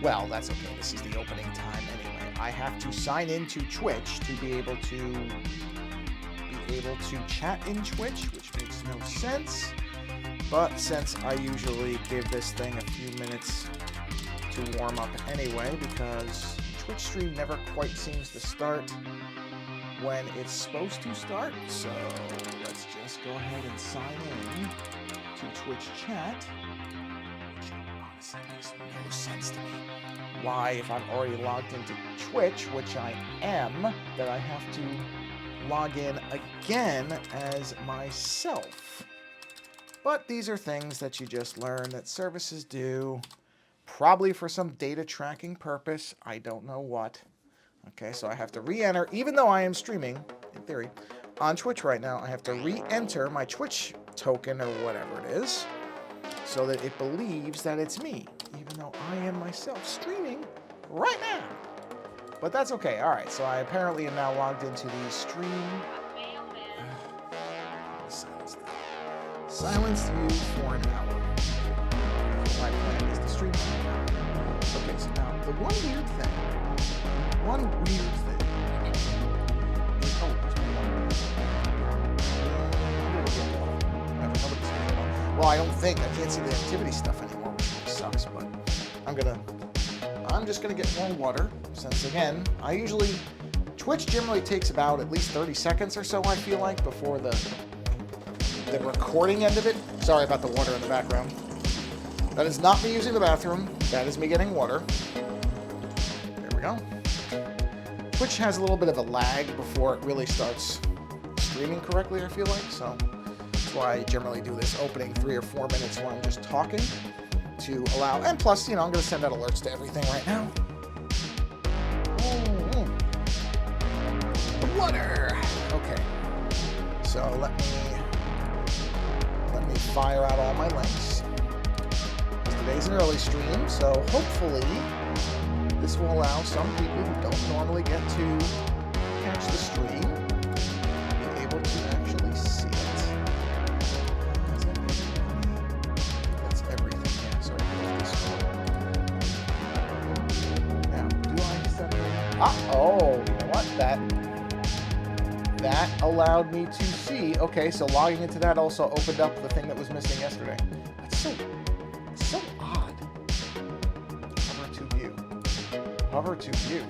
Well, that's okay. This is the opening time anyway. I have to sign into Twitch to be able to chat in Twitch, which makes no sense. But since I usually give this thing a few minutes to warm up anyway, because Twitch stream never quite seems to start when it's supposed to start, so let's just go ahead and sign in to Twitch chat, which honestly makes no sense to me. Why, if I'm already logged into Twitch, which I am, that I have to log in again as myself. But these are things that you just learn that services do, probably for some data tracking purpose. I don't know what. Okay, so I have to re-enter, even though I am streaming, in theory, on Twitch right now, I have to re-enter my Twitch token or whatever it is, so that it believes that it's me, even though I am myself streaming right now. But that's okay. All right, so I apparently am now logged into the stream. Silence you for an hour. My plan is to stream for an hour. Okay, so now the one weird thing. Is, oh, there's one. Well, I don't think. I can't see the activity stuff anymore, which sucks, but I'm just gonna get more water, since again, Twitch generally takes about at least 30 seconds or so, I feel like, before the recording end of it. Sorry about the water in the background. That is not me using the bathroom. That is me getting water. There we go. Twitch has a little bit of a lag before it really starts streaming correctly, I feel like, so that's why I generally do this opening 3 or 4 minutes where I'm just talking to allow, and plus, I'm going to send out alerts to everything right now. Water! Okay. So let me fire out all my links. Today's an early stream, so hopefully this will allow some people who don't normally get to catch the stream be able to actually see it. That's everything. Yeah, sorry. Now, do I set it? Oh, you know what? That allowed me to see. Okay, so logging into that also opened up the thing that was missing yesterday. That's so odd. Hover to view.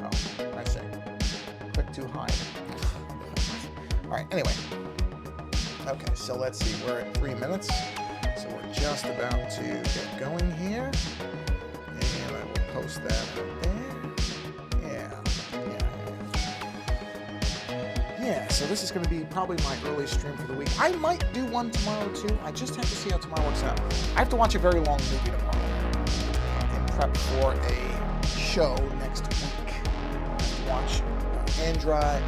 Oh, I see. Click to hide. All right, anyway. Okay, so let's see. We're at 3 minutes. So we're just about to get going here. And I will post that out there. Yeah, so this is going to be probably my early stream for the week. I might do one tomorrow, too. I just have to see how tomorrow works out. I have to watch a very long movie tomorrow and prep for a show next week. I have to watch Andrew, I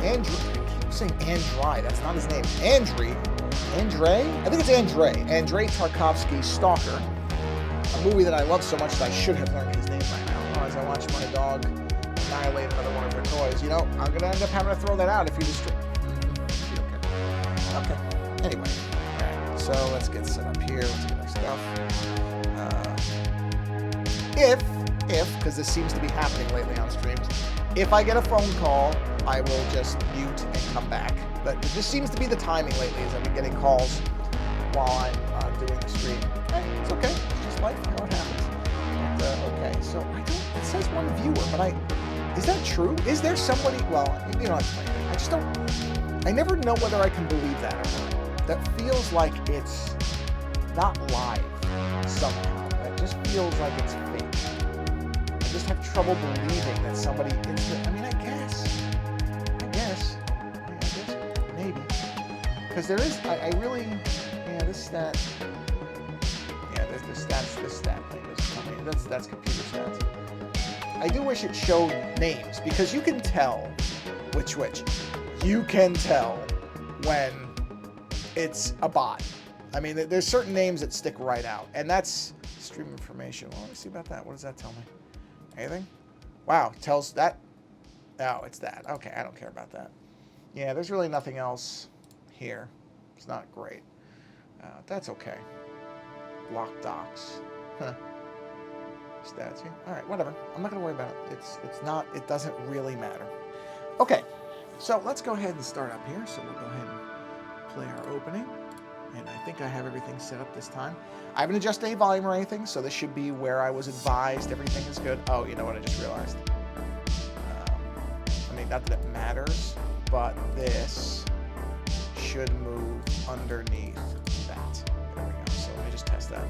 keep saying Andrei. That's not his name. Andre? I think it's Andrei Tarkovsky's Stalker, a movie that I love so much that I should have learned his name by now. As I watch my dog annihilate another one of her toys. I'm going to end up having to throw that out if you just... Okay. Anyway. Alright, so let's get set up here. Let's get our stuff. Because this seems to be happening lately on streams, if I get a phone call, I will just mute and come back. But it just seems to be the timing lately, as I've been getting calls while I'm doing the stream. It's okay. It's just life, how it happens. But, okay, so it says one viewer, but is that true? Is there somebody, well, I just don't, I never know whether I can believe that or not. That feels like it's not live somehow. That just feels like it's fake. I just have trouble believing that somebody I guess, maybe. Because there is, I really, this stat, there's this stat thing that's coming. That's computer stats. I do wish it showed names, because you can tell which. You can tell when it's a bot. I mean, there's certain names that stick right out, and that's stream information. Well, let me see about that. What does that tell me? Anything? Wow, it tells that. Oh, it's that. Okay, I don't care about that. Yeah, there's really nothing else here. It's not great. That's okay. Block docs. Huh. stats here. All right, whatever. I'm not gonna worry about it. It's not. It doesn't really matter. Okay, so let's go ahead and start up here. So we'll go ahead and play our opening, and I think I have everything set up this time. I haven't adjusted any volume or anything, so this should be where I was advised everything is good. Oh, you know what? I just realized. I mean, not that it matters, but this should move underneath that. There we go. So let me just test that.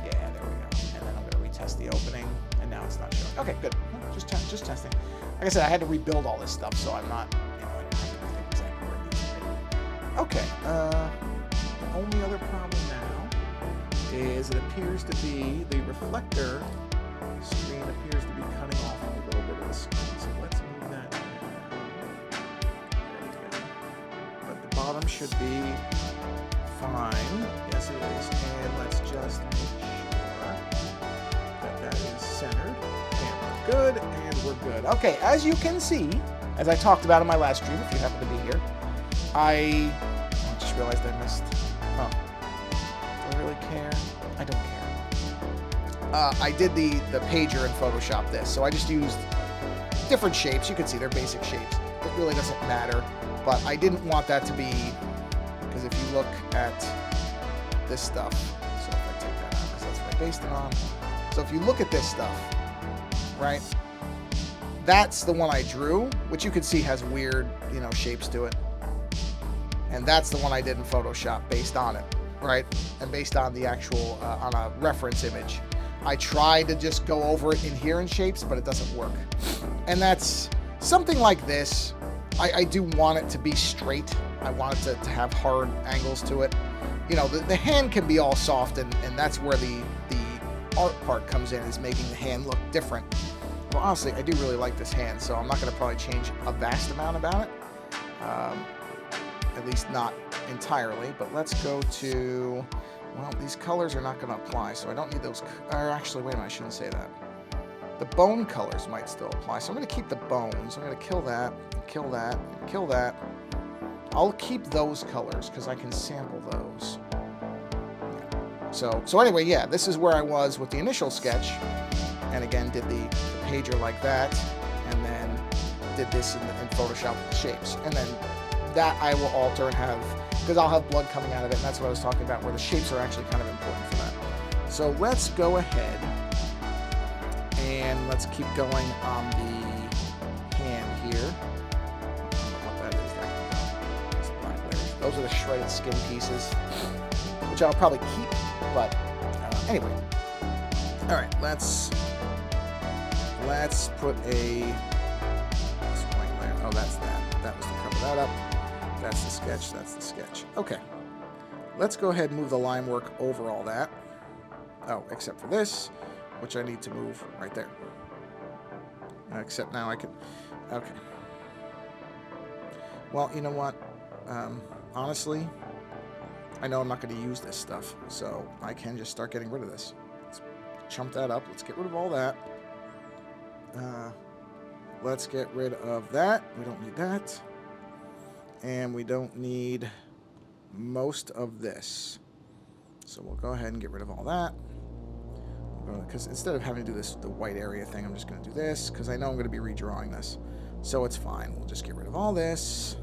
Yeah, there we go. And then I'm going to retest the opening, and now it's not showing. Okay, good. Just testing. Like I said, I had to rebuild all this stuff, so I'm not, I don't have everything exactly where it needs to be. Okay. The only other problem now is it appears to be the reflector screen appears to be cutting off a little bit of the screen. So let's move that down. There we go. But the bottom should be fine. Yes, it is. And let's just make sure that that is centered. And we're good, and we're good. Okay, as you can see, as I talked about in my last stream, if you happen to be here, I just realized I missed. Oh. Do I really care? I don't care. I did the pager in Photoshop this, so I just used different shapes. You can see they're basic shapes. It really doesn't matter, but I didn't want that to be, because if you look at this stuff, so if I take that out, because that's what I based it on. So if you look at this stuff, right, that's the one I drew, which you can see has weird, shapes to it. And that's the one I did in Photoshop based on it, right? And based on the actual, on a reference image. I tried to just go over it in here in shapes, but it doesn't work. And that's something like this. I do want it to be straight. I want it to have hard angles to it. The hand can be all soft, and that's where the art part comes in, is making the hand look different. Well, honestly, I do really like this hand, so I'm not going to probably change a vast amount about it. At least not entirely, but let's go to... Well, these colors are not going to apply, so I don't need those. Or actually, wait a minute, I shouldn't say that. The bone colors might still apply, so I'm going to keep the bones. I'm going to kill that, kill that, kill that. I'll keep those colors because I can sample those. So anyway, yeah, this is where I was with the initial sketch, and again did the pager like that, and then did this in Photoshop with the shapes, and then that I will alter and have. Because I'll have blood coming out of it, and that's what I was talking about, where the shapes are actually kind of important for that. So let's go ahead and let's keep going on the hand here. I don't know what that is. That's black layers. Those are the shredded skin pieces, which I'll probably keep, but anyway. All right, let's put a white layer. Oh, that's that. That was to cover that up. That's the sketch, that's the sketch. Okay, let's go ahead and move the line work over all that. Oh, except for this, which I need to move right there. Except now I can, okay. Well, you know what? Honestly, I know I'm not going to use this stuff, so I can just start getting rid of this. Let's chump that up. Let's get rid of all that. Let's get rid of that. We don't need that. And we don't need most of this. So we'll go ahead and get rid of all that. Because instead of having to do the white area thing, I'm just going to do this, because I know I'm going to be redrawing this. So it's fine. We'll just get rid of all this,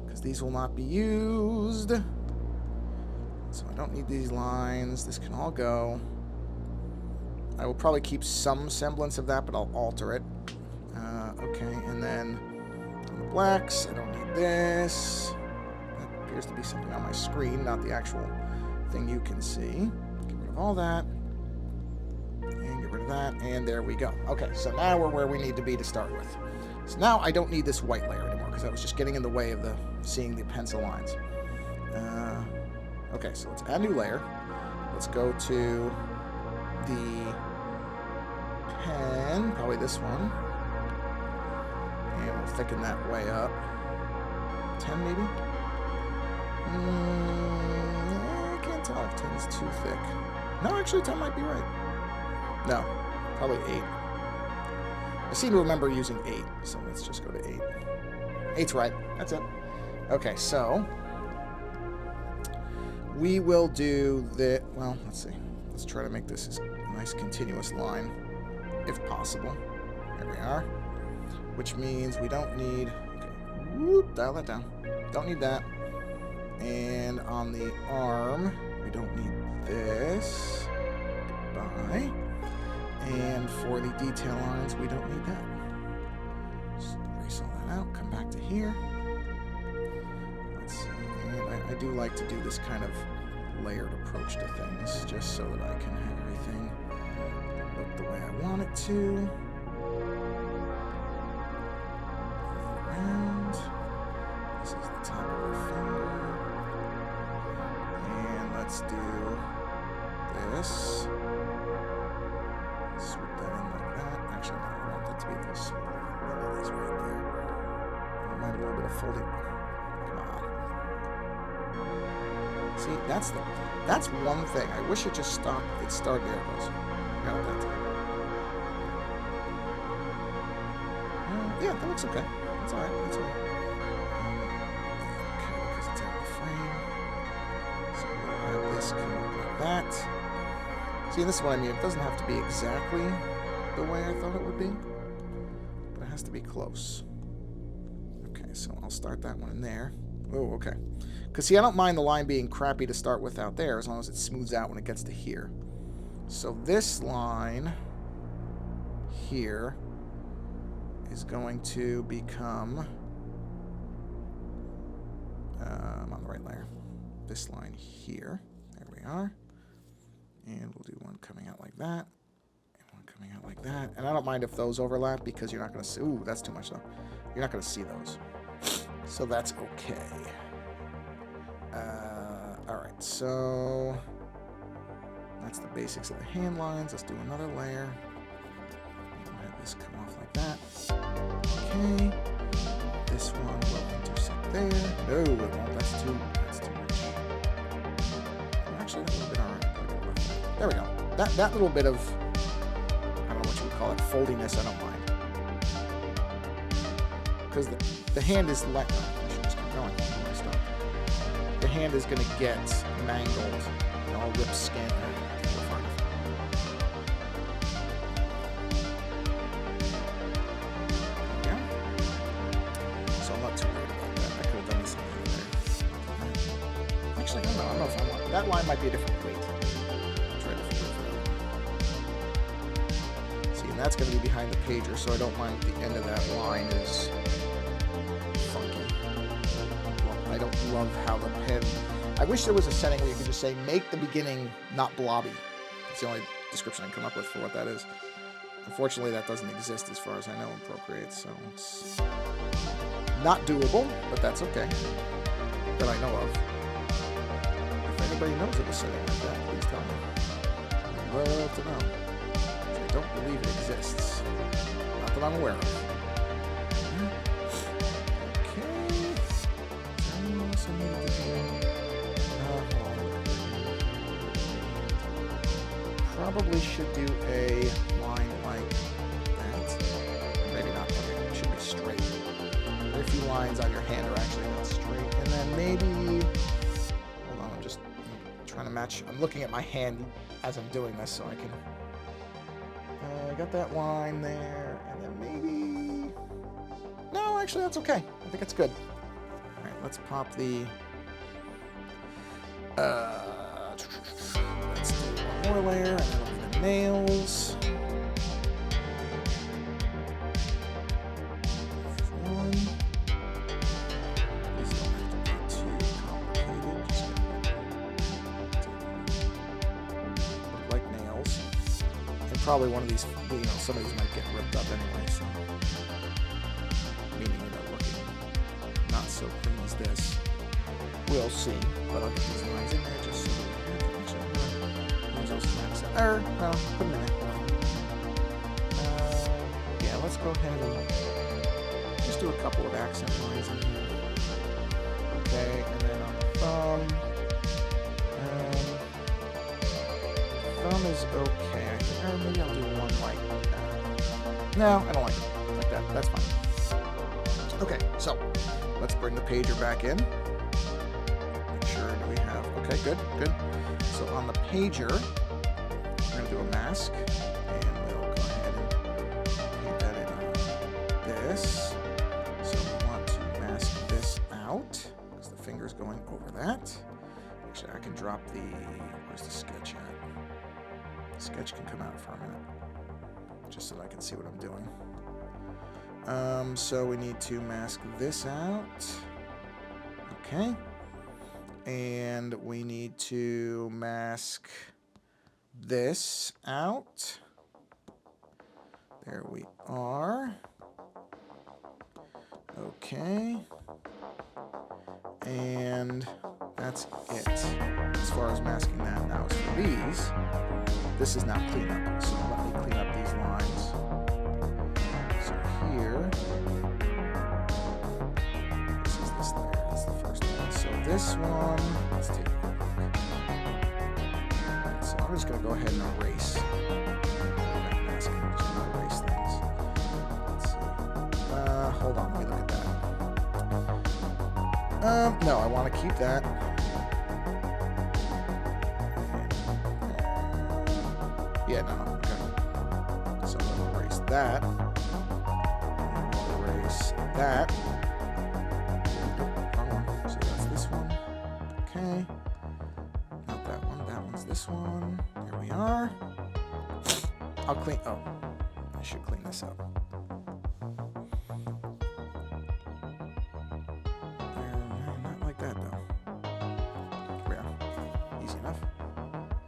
because these will not be used. So I don't need these lines. This can all go. I will probably keep some semblance of that, but I'll alter it. Okay, and then on the blacks, I don't need this. That appears to be something on my screen, not the actual thing you can see. Get rid of all that. And get rid of that, and there we go. Okay, so now we're where we need to be to start with. So now I don't need this white layer anymore, because that was just getting in the way of seeing the pencil lines. Okay, so let's add a new layer. Let's go to the pen, probably this one. And we'll thicken that way up. 10 maybe? I can't tell if 10 is too thick. No, actually 10 might be right. No, probably 8. I seem to remember using 8, so let's just go to 8. 8's right. That's it. Okay, so we will do the... Well, let's see. Let's try to make this as nice continuous line, if possible. There we are. Which means we don't need... Okay, whoop, dial that down. Don't need that. And on the arm, we don't need this. Goodbye. And for the detail lines, we don't need that. Just erase all that out. Come back to here. Let's see. And I do like to do this kind of layered approach to things, just so that I can have everything look the way I want it to. Around. This is the top of our finger. And let's do this. Swoop that in like that. Actually, no, I want that to be a little smaller. One of these right there. And might a little bit of folding. Come on. See, that's one thing. I wish it just stopped. It started there. It goes. Got it that time. Yeah, that looks okay. That's alright. That's alright. Okay, because it's out of the frame. So we'll have this come up like that. See, this is what I mean. It doesn't have to be exactly the way I thought it would be, but it has to be close. Okay, so I'll start that one in there. Oh, okay. Because, see, I don't mind the line being crappy to start with out there as long as it smooths out when it gets to here. So this line here is going to become... I'm on the right layer. This line here. There we are. And we'll do one coming out like that. And one coming out like that. And I don't mind if those overlap because you're not going to see... Ooh, that's too much, though. You're not going to see those. So that's okay. Alright, so... That's the basics of the hand lines. Let's do another layer. We'll have this come off like that. Okay. This one will intersect there. No, it won't. That's too much. Actually, that would have been alright. There we go. That little bit of, I don't know what you would call it, foldiness, I don't mind. Because the hand is like, I should just keep going. Stop. The hand is going to get mangled and all ripped skin. That line might be a different weight. Try to figure it out. See, and that's going to be behind the pager, so I don't mind if the end of that line is funky. Well, I don't love how the pen... I wish there was a setting where you could just say, make the beginning not blobby. It's the only description I can come up with for what that is. Unfortunately, that doesn't exist as far as I know in Procreate, so it's not doable, but that's okay. That I know of. Anybody knows of a setting like that, please tell me. I'd love to know. I don't believe it exists. Not that I'm aware of. Okay. Probably should do a line like that. Maybe not. Okay, it should be straight. Very few lines on your hand are actually not straight. And then maybe... Trying to match. I'm looking at my hand as I'm doing this, so I can. I got that line there, and then maybe. No, actually, that's okay. I think it's good. All right, let's pop the. Let's do one more layer, and then I'll do the nails. Probably one of these, some of these might get ripped up anyway, so. Meaning, looking not so clean as this. We'll see, but I'll get these lines in there just so that we can actually no, put them in there. Yeah, let's go ahead and just do a couple of accent lines in here. Okay, and then on the thumb. Thumb is okay. I think, or maybe I'll do one like that. No, I don't like it like that. That's fine. Okay, so let's bring the pager back in. Make sure we have. Okay, good. So on the pager, we're going to do a mask, and we'll go ahead and paint that in this. So we want to mask this out, because the finger's going over that. Actually, I can drop the... Where's the sketch at? The sketch can come out for a minute, just so that I can see what I'm doing. So we need to mask this out. Okay. And we need to mask this out. There we are. Okay. And that's it as far as masking that. Now as for these, this is now cleanup. So let me clean up these lines. So here, this is this there. That's the first one. So this one, let's take a quick look. Alright, so I'm just going to go ahead and erase. Masking. I'm just going to erase things. Let's see. Hold on, let me look at that. No, I want to keep that. Yeah, no, okay. So we'll erase that. We'll erase that. Nope, wrong one. So that's this one. Okay. Not that one. That one's this one. There we are. I'll clean... Oh, I should clean this up. Not like that, though. Yeah. Easy enough.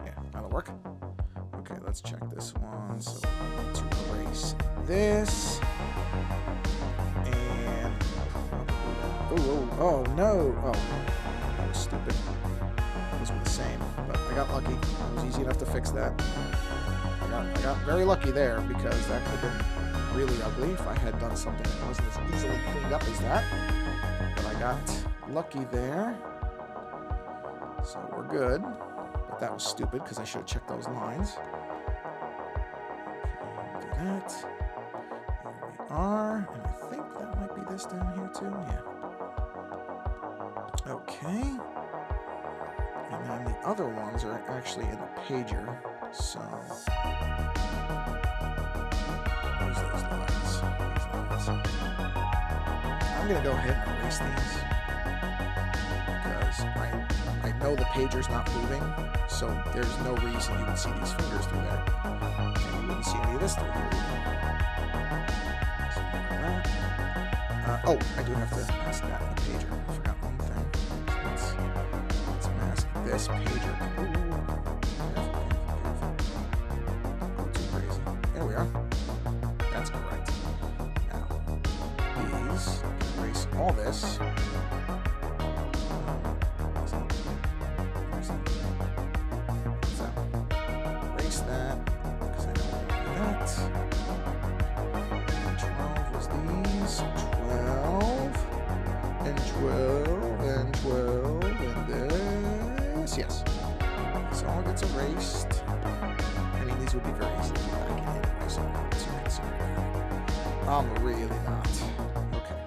Yeah, that'll work. Okay, let's check this one. So we need to erase this. And... Oh, no! Oh, that was stupid. Those were the same, but I got lucky. It was easy enough to fix that. I got very lucky there, because that could have been really ugly if I had done something that wasn't as easily cleaned up as that. But I got lucky there. So we're good. But that was stupid, because I should have checked those lines. Okay, do that. There we are. And I think that might be this down here too. Yeah. Okay. And then the other ones are actually in the pager. So there's those lines. These lines. I'm gonna go ahead and erase these, because I know the pager's not moving, so there's no reason you would see these fingers through there. And you wouldn't see any of this through here either. Something like that. Oh, I do have to mask that in the pager. I forgot one thing. Let's mask this pager. Ooh, careful. Not too crazy. There we are. That's correct. Now, these, erase all this. Erase that, because I don't want to do that. And 12 was these. 12. And 12. And 12. And this. Yes. So all gets erased. I mean, these would be very easy to get back in anyway, so I'm not too concerned. I'm really not. Okay.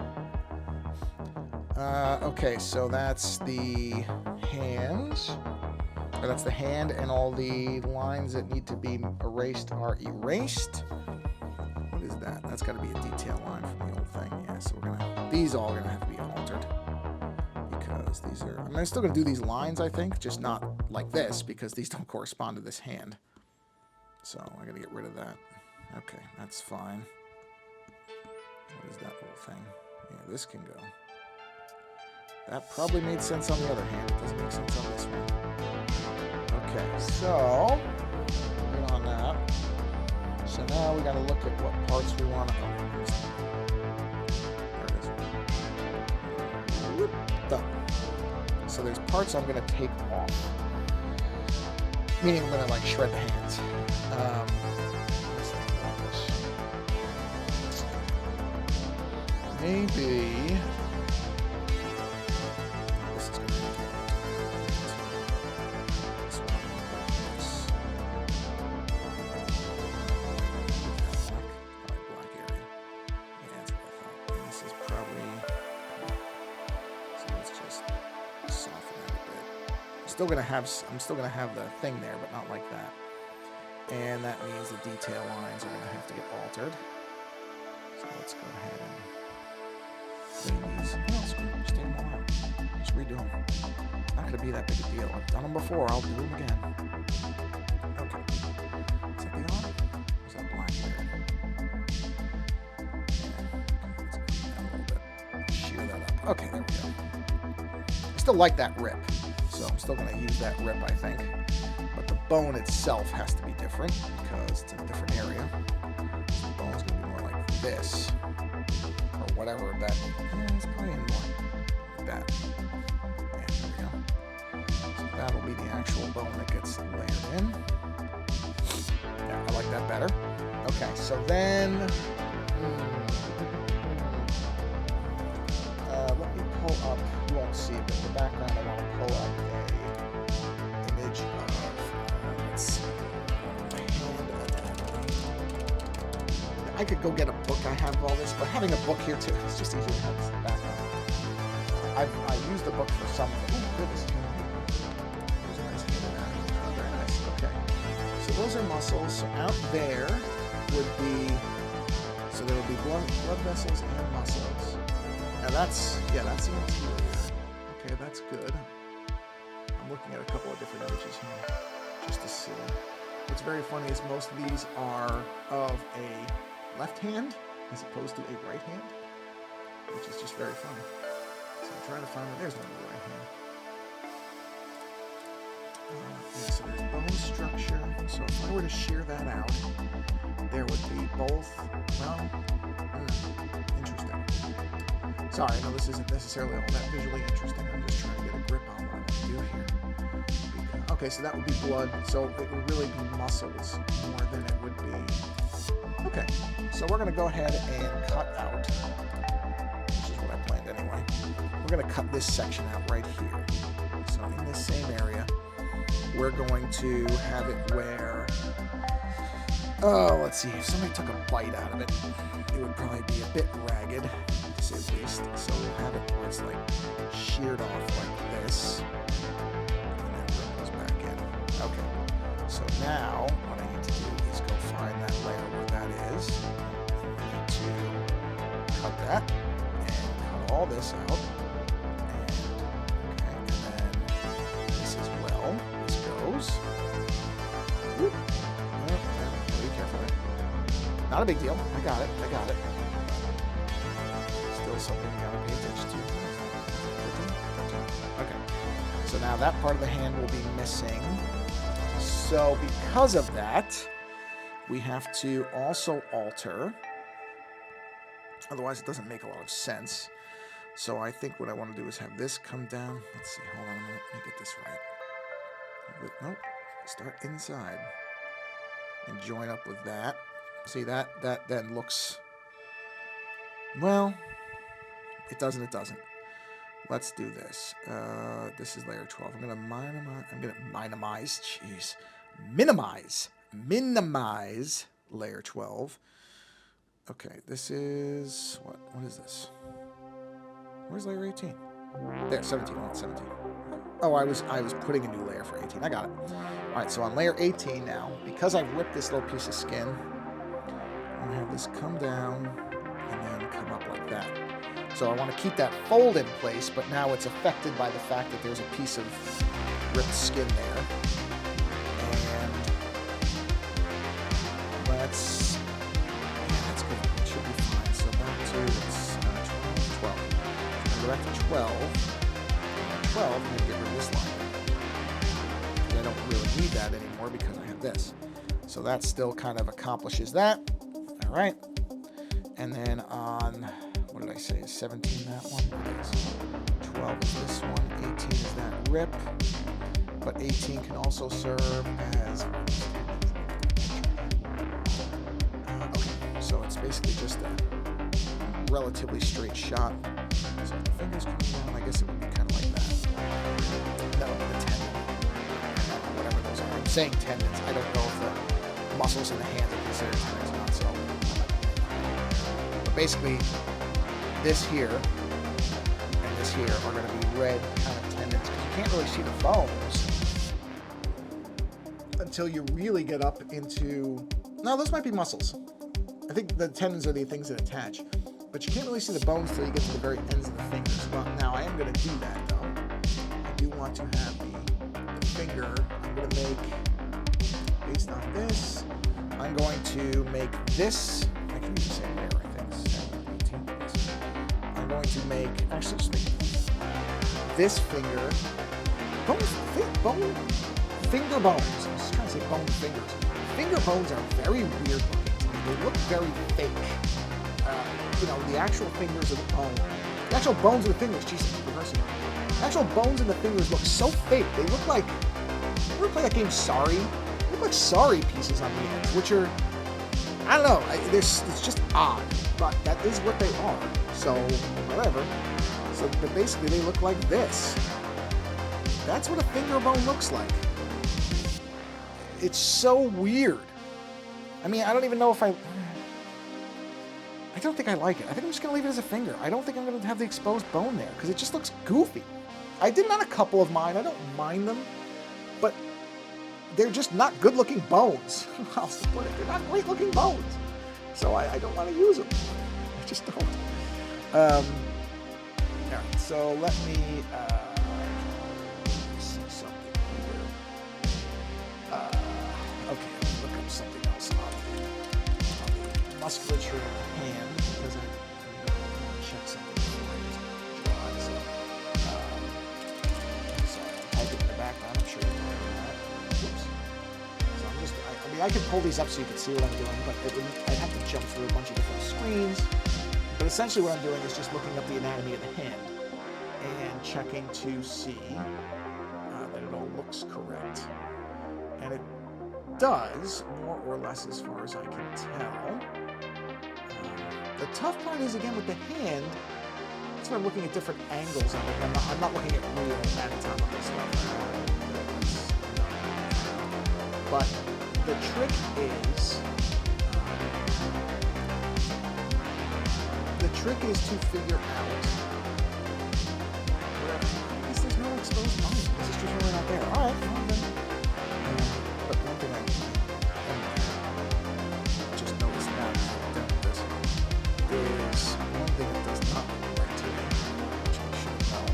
Okay, so that's the hands. Or that's the hand, and all the lines that need to be erased are erased. What is that? That's got to be a detail line from the old thing. Yeah, so we're gonna... These all are gonna have to be altered. Because these are... I mean, I'm still gonna do these lines, I think, just not like this, because these don't correspond to this hand. So I gotta get rid of that. Okay, that's fine. What is that little thing? Yeah, this can go. That probably made sense on the other hand. It doesn't make sense on this one. Okay, so good on that. So now we gotta look at what parts we want to. There it is. Whoop, done. So there's parts I'm gonna take off. Meaning I'm gonna like shred the hands. Let's think about this. Maybe. This is gonna be this one. Black area. Yeah, that's what I thought. And this is probably. So let's just soften that a bit. I'm still gonna have the thing there, but not like that. And that means the detail lines are going to have to get altered. So let's go ahead and clean these. Oh, that's cool. Just take them all out. Just redo them. Not going to be that big a deal. I've done them before. I'll do them again. Okay. Is that the on? Or is that black there? Yeah. Let's clean that a little bit. Shear that up. Okay, there we go. I still like that rip. So I'm still going to use that rip, I think. But the bone itself has to be different because it's in a different area. So the bone's going to be more like this. Or whatever that... Yeah, it's probably more like that. Yeah, there we go. So that'll be the actual bone that gets layered in. Yeah, I like that better. Okay, so then... let me pull up... You won't see it, but in the background I want to pull up a image of... let's see. I could go get a book. I have all this, but having a book here too, it's just easier to have this in the background. I used the book for some. Oh goodness! There's a nice hand in that. Oh, very nice. Okay. So those are muscles. So out there would be. So there would be blood vessels and muscles. Now that's the interior. Okay, that's good. I'm looking at a couple of different images here just to see. What's very funny is most of these are of a left hand as opposed to a right hand, which is just very funny. So I'm trying to find where there's one of the right hand. Yeah, so there's bone structure. So if I were to shear that out, there would be both. Well, interesting. Sorry, no, this isn't necessarily all that visually interesting. I'm just trying to get a grip on what I want to do here. Okay, so that would be blood, so it would really be muscles more than it would be... Okay, so we're going to go ahead and cut out, which is what I planned anyway. We're going to cut this section out right here. So in this same area, we're going to have it where... Oh, let's see, if somebody took a bite out of it, it would probably be a bit ragged, to say the least. So we'll have it where it's like sheared off like this. Okay, so now what I need to do is go find that layer where that is. I need to cut that and cut all this out. And then this as well. This goes. Whoop. Be careful there. Not a big deal. I got it. Still something you gotta pay attention to. Okay. So now that part of the hand will be missing. So because of that, we have to also alter. Otherwise, it doesn't make a lot of sense. So I think what I want to do is have this come down. Let's see. Hold on a minute. Let me get this right. Nope. Start inside and join up with that. See, that then looks... Well, it doesn't. Let's do this. This is layer 12. I'm gonna minimize. Jeez, minimize layer 12. Okay, this is what? What is this? Where's layer 18? There, 17. I want 17. Oh, I was putting a new layer for 18. I got it. All right, so on layer 18 now, because I've ripped this little piece of skin, I'm gonna have this come down and then come up like that. So I want to keep that fold in place, but now it's affected by the fact that there's a piece of ripped skin there. And that's good. It should be fine. So back to, it's 12. So go back to 12. 12, I'm going to get rid of this line. I don't really need that anymore because I have this. So that still kind of accomplishes that. All right. And then on... What did I say? Is 17 that one? It is. 12 is this one. 18 is that rip. But 18 can also serve as... Okay, so it's basically just a relatively straight shot. So if the fingers come down, I guess it would be kind of like that. That would be the tendon. Whatever those are. I'm saying tendons. I don't know if the muscles in the hands are considered tendons or not. So, but basically... This here and this here are going to be red kind of tendons because you can't really see the bones until you really get up into... No, those might be muscles. I think the tendons are the things that attach. But you can't really see the bones until you get to the very ends of the fingers. Well, now I am going to do that, though. I do want to have the finger. I'm going to make, based on this, I'm going to make this... I can use the same layer, I think. 7, 18. I'm going to make... Actually, just make this finger... Finger bones. I was trying to say bone fingers. Finger bones are very weird looking to me. They look very fake. You know, the actual fingers of the bone. The actual bones of the fingers. Jesus, I'm reversing it. The actual bones of the fingers look so fake. They look like... You ever play that game Sorry? They look like Sorry pieces on the ends, which are... I don't know. It's just odd. But that is what they are. So, whatever. So, but basically, they look like this. That's what a finger bone looks like. It's so weird. I mean, I don't even know if I don't think I like it. I think I'm just going to leave it as a finger. I don't think I'm going to have the exposed bone there because it just looks goofy. I did on a couple of mine. I don't mind them, but they're just not good-looking bones. How else to put it? They're not great-looking bones. So I don't want to use them. I just don't. All right, so let me... Okay, look up something else on the musculature of the hand because I want to check something before I just draw it. So I'm typing in the background. I'm sure you're doing that. Oops. So I'm just, I mean, I could pull these up so you can see what I'm doing, but I'd have to jump through a bunch of different screens. But essentially what I'm doing is just looking up the anatomy of the hand and checking to see that it all looks correct. And it does, more or less as far as I can tell. The tough part is, again, with the hand, that's why I'm looking at different angles of it. I'm not looking at real anatomical stuff. But the trick to figure out where, I guess there's no exposed bone. This is just really not there. All right, well then. But one thing I just noticed now that I've done this is one thing that does not look right to me, which I should know,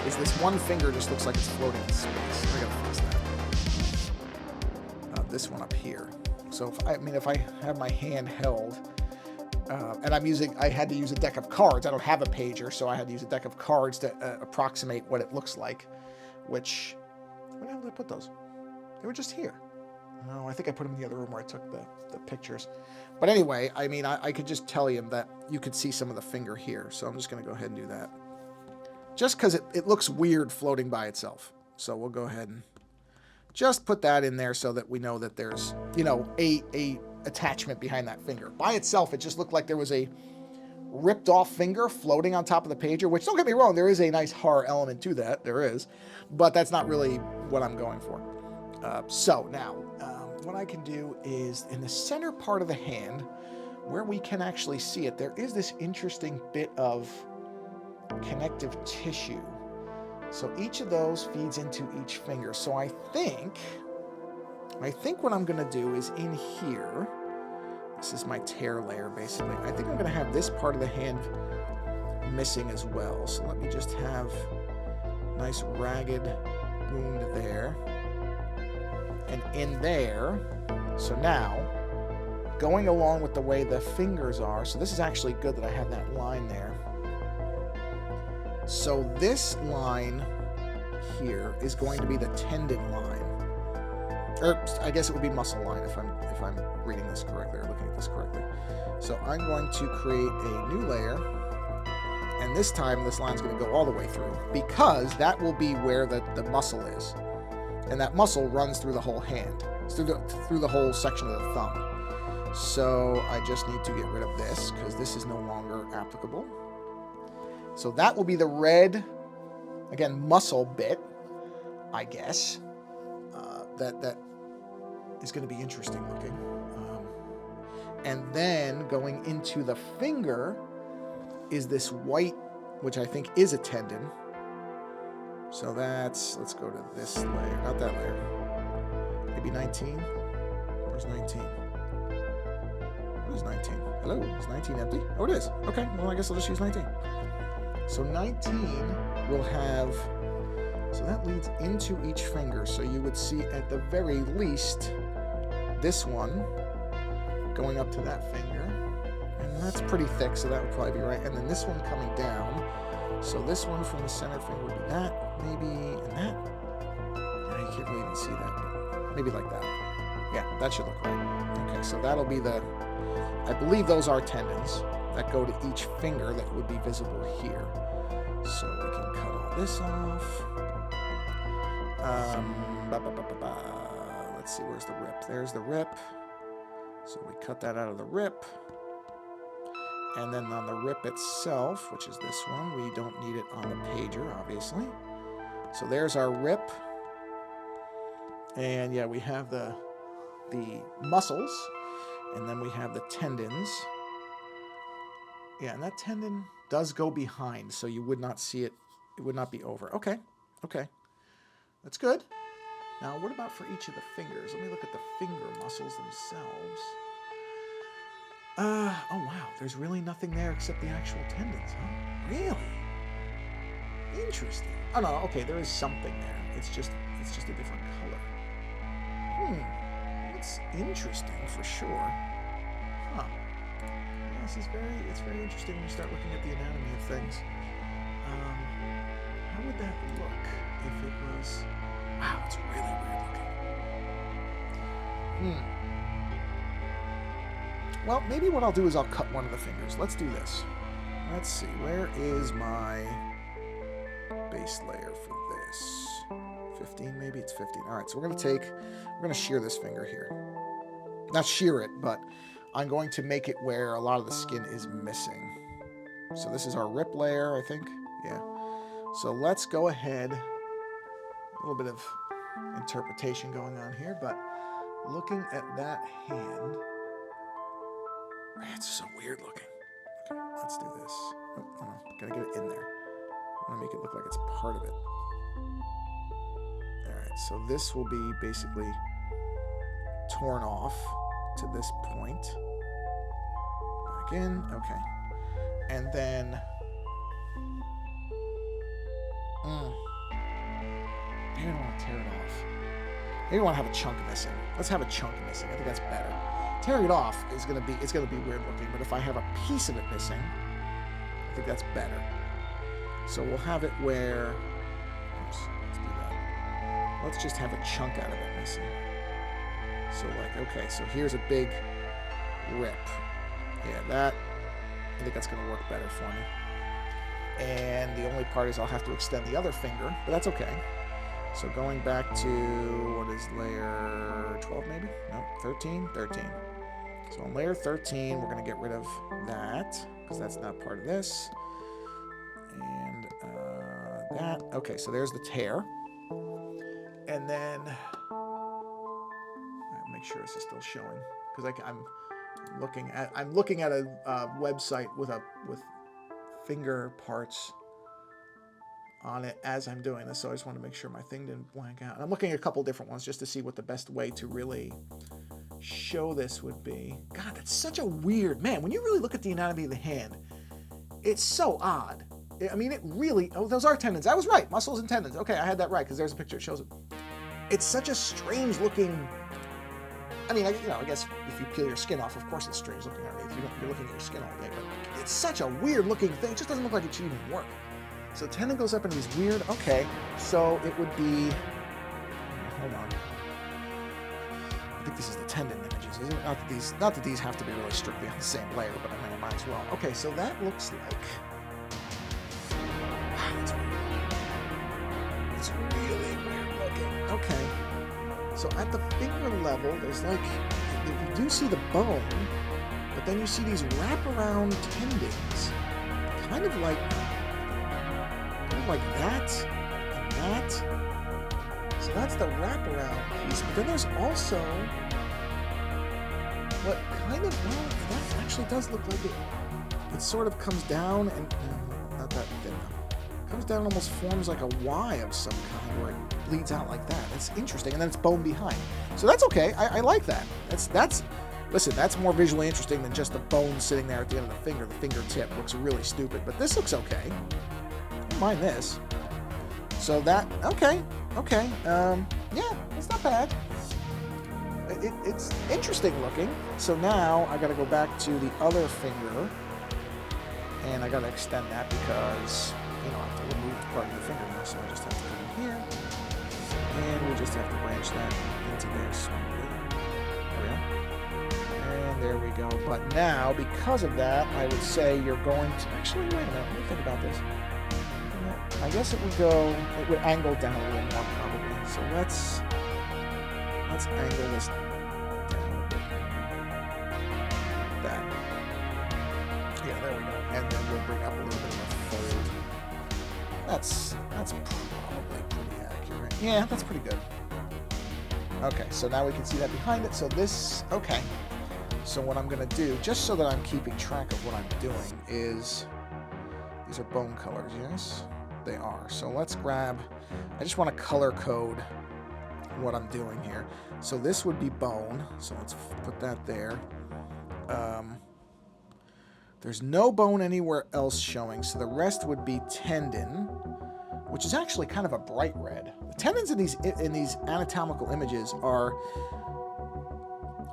is this one finger just looks like it's floating in space. I gotta fix that. This one up here. So if I have my hand held, and I had to use a deck of cards. I don't have a pager, so I had to use a deck of cards to approximate what it looks like. Which, where the hell did I put those? They were just here. No, I think I put them in the other room where I took the pictures. But anyway, I mean, I could just tell you that you could see some of the finger here. So I'm just going to go ahead and do that. Just because it looks weird floating by itself. So we'll go ahead and just put that in there so that we know that there's, you know, a attachment behind that finger. By itself, it just looked like there was a ripped off finger floating on top of the pager, which, don't get me wrong, there is a nice horror element to that. There is. But that's not really what I'm going for. So now, what I can do is in the center part of the hand, where we can actually see it, there is this interesting bit of connective tissue. So each of those feeds into each finger. So I think what I'm going to do is in here, this is my tear layer basically, I think I'm going to have this part of the hand missing as well. So let me just have a nice ragged wound there. And in there, so now, going along with the way the fingers are, so this is actually good that I have that line there. So this line here is going to be the tendon line. Or I guess it would be muscle line if I'm reading this correctly or looking at this correctly. So I'm going to create a new layer, and this time this line's going to go all the way through because that will be where the muscle is. And that muscle runs through the whole hand, through the whole section of the thumb. So I just need to get rid of this because this is no longer applicable. So that will be the red, again, muscle bit, I guess. That is going to be interesting looking. And then going into the finger is this white, which I think is a tendon. So let's go to this layer, not that layer. Maybe 19. Where's 19? What is 19? Hello, is 19 empty? Oh, it is. Okay, well, I guess I'll just use 19. So 19 will have, so that leads into each finger. So you would see at the very least this one going up to that finger. And that's pretty thick, so that would probably be right. And then this one coming down. So this one from the center finger would be that, maybe, and that. Yeah, you can't really even see that, but maybe like that. Yeah, that should look right. Okay, so that'll be the, I believe those are tendons that go to each finger that would be visible here. So we can cut all this off. Let's see, where's the rip? There's the rip. So we cut that out of the rip. And then on the rip itself, which is this one, we don't need it on the pager, obviously. So there's our rip. And yeah, we have the muscles, and then we have the tendons. Yeah, and that tendon does go behind, so you would not see it. It would not be over. Okay, okay. That's good. Now, what about for each of the fingers? Let me look at the finger muscles themselves. Oh, wow. There's really nothing there except the actual tendons, huh? Really? Interesting. Oh, no, okay, there is something there. It's just a different color. That's interesting for sure. Huh. Yeah, it's very interesting when you start looking at the anatomy of things. How would that look if it was... Wow, it's really weird looking. Well, maybe what I'll do is I'll cut one of the fingers. Let's do this. Let's see, where is my base layer for this? 15, maybe it's 15. All right, so we're going to shear this finger here. Not shear it, but I'm going to make it where a lot of the skin is missing. So this is our rip layer, I think. Yeah. So let's go ahead. A little bit of interpretation going on here, but looking at that hand, it's so weird looking. Okay, let's do this. Oh, gotta get it in there. I want to make it look like it's part of it. Alright, so this will be basically torn off to this point. Back in, okay. And then... Maybe I don't want to tear it off. Maybe I want to have a chunk missing. Let's have a chunk missing. I think that's better. Tearing it off is gonna be weird looking, but if I have a piece of it missing, I think that's better. So we'll have it where, oops, let's do that. Let's just have a chunk out of it missing. So like, okay, so here's a big rip. Yeah, I think that's gonna work better for me. And the only part is I'll have to extend the other finger, but that's okay. So going back to, what is layer 12 maybe? No, 13? 13. So on layer 13, we're going to get rid of that, because that's not part of this. And that. Okay, so there's the tear. And then, I'll make sure this is still showing, because I'm looking at a website with finger parts on it as I'm doing this, so I just want to make sure my thing didn't blank out. And I'm looking at a couple different ones just to see what the best way to really show this would be. God, that's such a weird... Man, when you really look at the anatomy of the hand, it's so odd. I mean, it really... Oh, those are tendons. I was right. Muscles and tendons. Okay, I had that right, because there's a picture. It shows it. It's such a strange looking... I mean, I guess if you peel your skin off, of course it's strange looking underneath. You're looking at your skin all day, but it's such a weird looking thing. It just doesn't look like it should even work. So tendon goes up in these weird... Okay, so it would be... Hold on. I think this is the tendon images, isn't it? Not that these have to be really strictly on the same layer, but I mean, I might as well. Okay, so that looks like... Wow, that's weird. It's really weird looking. Okay. So at the finger level, there's like... You do see the bone, but then you see these wraparound tendons. Kind of like that, and that. So that's the wraparound piece. But then there's also what kind of, well, that actually does look like it sort of comes down and not that thin though. Comes down and almost forms like a Y of some kind where it bleeds out like that. That's interesting. And then it's bone behind. So that's okay. I like that. Listen, that's more visually interesting than just the bone sitting there at the end of the finger. The fingertip looks really stupid, but this looks okay. I don't mind this. So that, okay. Yeah, it's not bad. It's interesting looking. So now I got to go back to the other finger, and I got to extend that because, you know, I have to remove part of the finger now. So I just have to come in here, and we just have to branch that into there smoothly. There we go. And there we go. But now, because of that, I would say you're going to, actually, wait a minute, let me think about this. I guess it would angle down a little more probably. So let's angle this down a bit. That. Yeah, there we go. And then we'll bring up a little bit of a fold. That's probably pretty accurate. Yeah, that's pretty good. Okay, so now we can see that behind it. So this, okay. So what I'm gonna do, just so that I'm keeping track of what I'm doing, is these are bone colors, yes? They are. So let's grab, I just want to color code what I'm doing here. So this would be bone. So let's put that there. There's no bone anywhere else showing. So the rest would be tendon, which is actually kind of a bright red. The tendons in these anatomical images are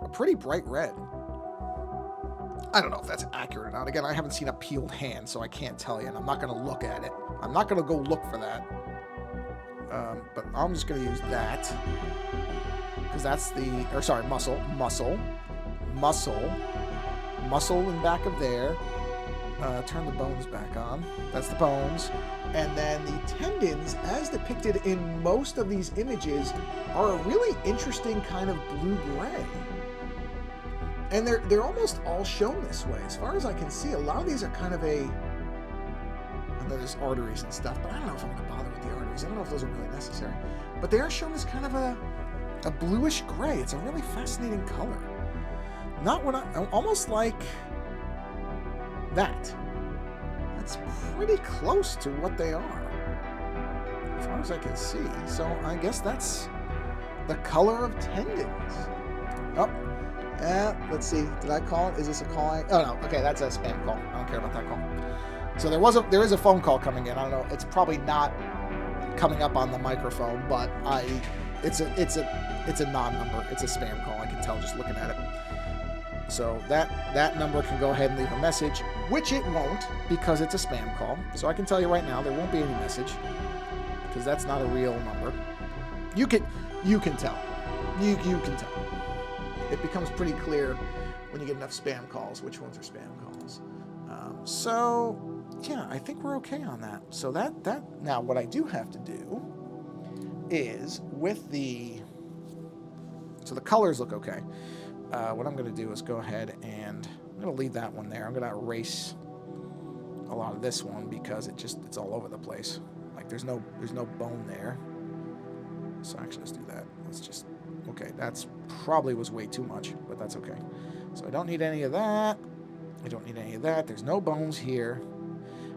a pretty bright red. I don't know if that's accurate or not. Again, I haven't seen a peeled hand, so I can't tell you, and I'm not going to look at it. I'm not going to go look for that. But I'm just going to use that. Because that's the... Or, sorry, muscle in back of there. Turn the bones back on. That's the bones. And then the tendons, as depicted in most of these images, are a really interesting kind of blue-gray. And they're almost all shown this way. As far as I can see, a lot of these are kind of a... I know there's arteries and stuff, but I don't know if I'm going to bother with the arteries. I don't know if those are really necessary. But they are shown as kind of a bluish gray. It's a really fascinating color. Not what almost like that. That's pretty close to what they are, as far as I can see. So I guess that's the color of tendons. Oh. Let's see. Did I call it? Is this a call? Oh no. Okay, that's a spam call. I don't care about that call. So there is a phone call coming in. I don't know. It's probably not coming up on the microphone, but it's a non-number. It's a spam call. I can tell just looking at it. So that number can go ahead and leave a message, which it won't because it's a spam call. So I can tell you right now there won't be any message because that's not a real number. You can tell. You can tell. It becomes pretty clear when you get enough spam calls which ones are spam calls. So yeah, I think we're okay on that. So that now what I do have to do is with the colors look okay. What I'm going to do is go ahead and I'm going to leave that one there. I'm going to erase a lot of this one because it's all over the place. Like there's no bone there. So actually let's do that. Let's just okay, that's probably was way too much, but that's okay. So I don't need any of that. I don't need any of that. There's no bones here.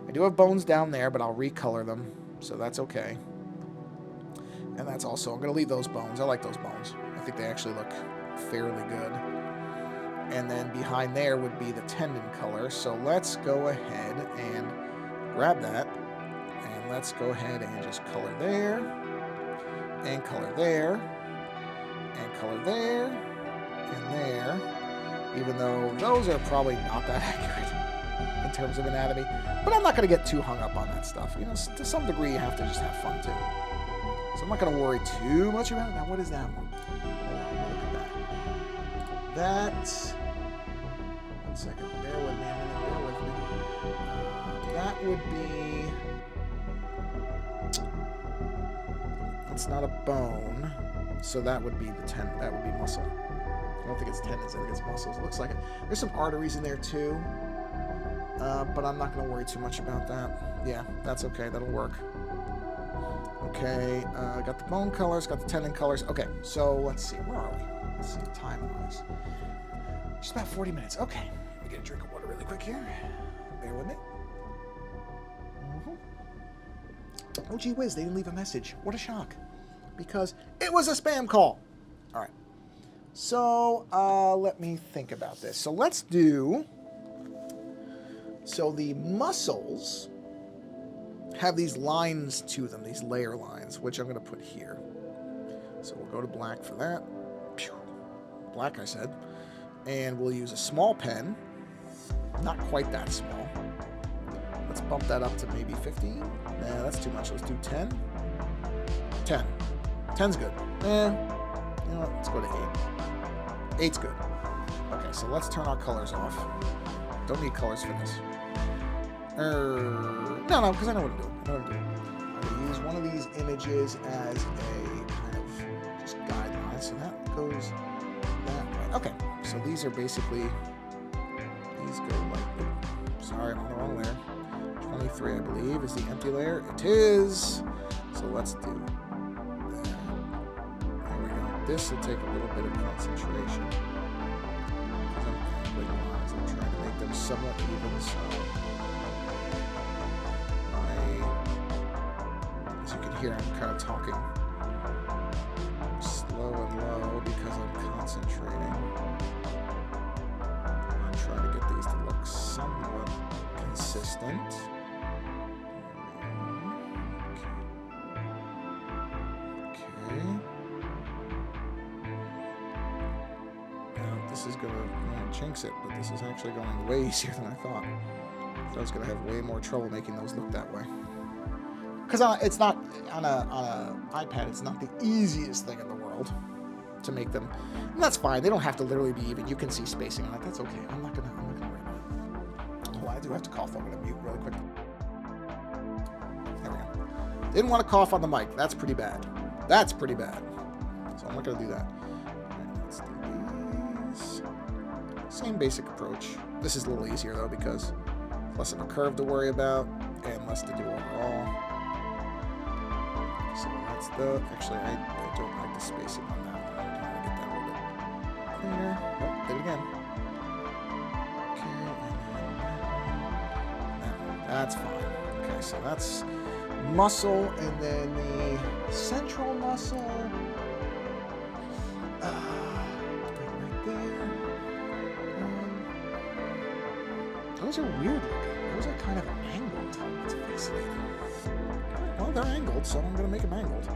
I do have bones down there, but I'll recolor them, so that's okay. And that's also, I'm going to leave those bones. I like those bones. I think they actually look fairly good. And then behind there would be the tendon color. So let's go ahead and grab that. And let's go ahead and just color there. And color there. And color there. And there. Even though those are probably not that accurate in terms of anatomy. But I'm not going to get too hung up on that stuff. You know, to some degree you have to just have fun too. So I'm not going to worry too much about it. Now, what is that one? Hold on, look at that. That... One second. Bear with me a minute. Bear with me. That would be... That's not a bone. So that would be the that would be muscle. I don't think it's tendons. I think it's muscles. It looks like it. There's some arteries in there too. But I'm not going to worry too much about that. Yeah, that's okay. That'll work. Okay, got the bone colors, got the tendon colors. Okay, so let's see. Where are we? Let's see, time-wise. Just about 40 minutes. Okay, let me get a drink of water really quick here. Bear with me. Oh, gee whiz, they didn't leave a message. What a shock. Because it was a spam call. All right. So let me think about this. So let's do, so the muscles have these lines to them, these layer lines, which I'm going to put here. So we'll go to black for that. Black, I said. And we'll use a small pen. Not quite that small. Let's bump that up to maybe 15. Nah, that's too much. Let's do 10. 10. 10's good. You know what? Let's go to 8. 8's good. Okay, so let's turn our colors off. Don't need colors for this. No, because I know what to do. I'm going to use one of these images as a kind of just guideline. So that goes that way. Okay, so these are basically, these go like, sorry, I'm on the wrong layer. 23, I believe, is the empty layer. It is. So let's do that. There we go. This will take a little bit of concentration. I'm trying to make them somewhat even, so as you can hear, I'm kind of talking slow and low because I'm concentrating. I'm trying to get these to look somewhat consistent. Okay. Now, this is going to jinx it, but this is actually going way easier than I thought. So I was going to have way more trouble making those look that way. Because it's not, on a iPad, it's not the easiest thing in the world to make them. And that's fine. They don't have to literally be even. You can see spacing on it. That's okay. I'm not gonna worry about it. Oh, I do have to cough. I'm gonna mute really quick. There we go. Didn't want to cough on the mic. That's pretty bad. That's pretty bad. So I'm not gonna do that. All right, let's do these. Same basic approach. This is a little easier though because less of a curve to worry about and less to do overall. So that's the, actually I don't like the spacing on that one. I'm trying to get that a little bit cleaner. Nope, did it again. Okay, and then that one. That's fine. Okay, so that's muscle, and then the central muscle, right there. Those are weird looking. Those are kind of angled. It's fascinating. Well, they're angled, so I'm going to make them angled.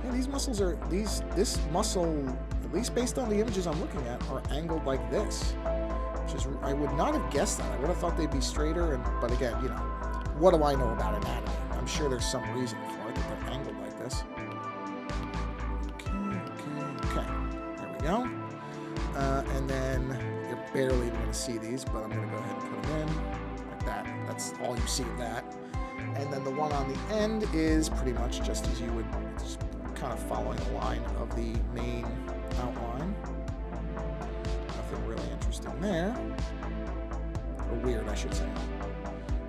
Yeah, these muscles are, this muscle, at least based on the images I'm looking at, are angled like this. Which is, I would not have guessed that. I would have thought they'd be straighter, but again, you know, what do I know about anatomy? I'm sure there's some reason for it that they're angled like this. Okay. There we go. And then you're barely even going to see these, but I'm going to go ahead and put them in like that. That's all you see of that. And then the one on the end is pretty much just as you would, just kind of following the line of the main outline. Nothing really interesting there. Or weird, I should say.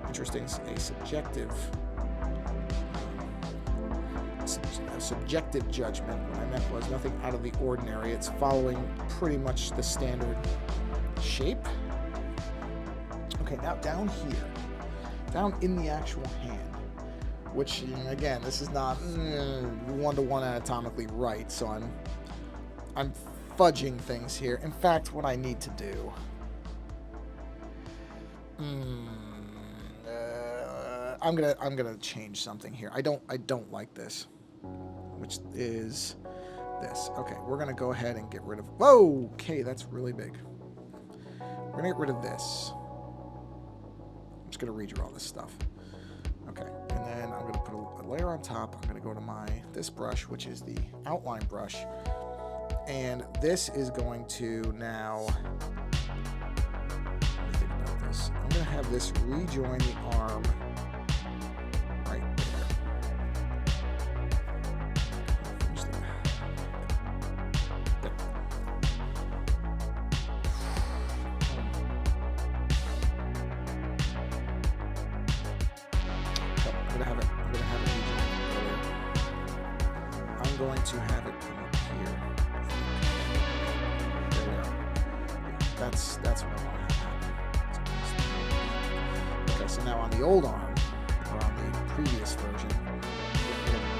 Interesting, a subjective judgment. What I meant was nothing out of the ordinary. It's following pretty much the standard shape. Okay, now down here. Down in the actual hand, which again, this is not one-to-one anatomically right, so I'm fudging things here. In fact, what I need to do, I'm gonna change something here. I don't like this, which is this. Okay, we're gonna go ahead and get rid of. Whoa, okay, that's really big. We're gonna get rid of this. I'm just going to redraw this stuff. Okay, and then I'm going to put a layer on top. I'm going to go to this brush, which is the outline brush. And this is going to now, let me think about this. I'm going to have this rejoin the arm right there. I'm going to have it come up here. There we are. Yeah, that's what I want to have. Okay, so now on the old arm, or on the previous version,